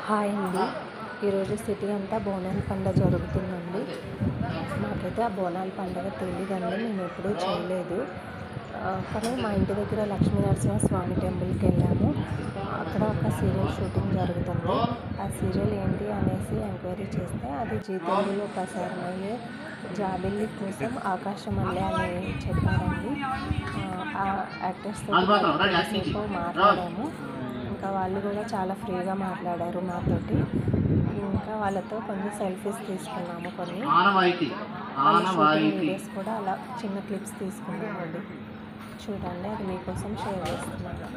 Hi అండి. ఈరోజు city అంతా బోనాల పండుగ జరుగుతుందండి. మాకైతే ఆ బోనాల పండుగ తెలియదండి, మేము ఎప్పుడూ చేయలేదు. కానీ మా ఇంటి దగ్గర లక్ష్మీ నరసింహస్వామి టెంపుల్కి వెళ్ళాము. అక్కడ ఒక సీరియల్ షూటింగ్ జరుగుతుంది. ఆ సీరియల్ ఏంటి అనేసి ఎంక్వైరీ చేస్తే అది జీ తెలుగులో ప్రసారమయ్యే జాబిల్లి కోసం ఆకాశమల్లె అని చెప్పారండి. ఆ యాక్టర్స్ తోటి కొద్దిసేపు మాట్లాడాము. ఇంకా వాళ్ళు కూడా చాలా ఫ్రీగా మాట్లాడారు మాతోటి. ఇంకా వాళ్ళతో కొన్ని సెల్ఫీస్ తీసుకున్నాము, కొన్ని వీడియోస్ కూడా అలా చిన్న క్లిప్స్ తీసుకున్నామండి. చూడండి, అది మీకోసం షేర్ చేస్తున్నాను.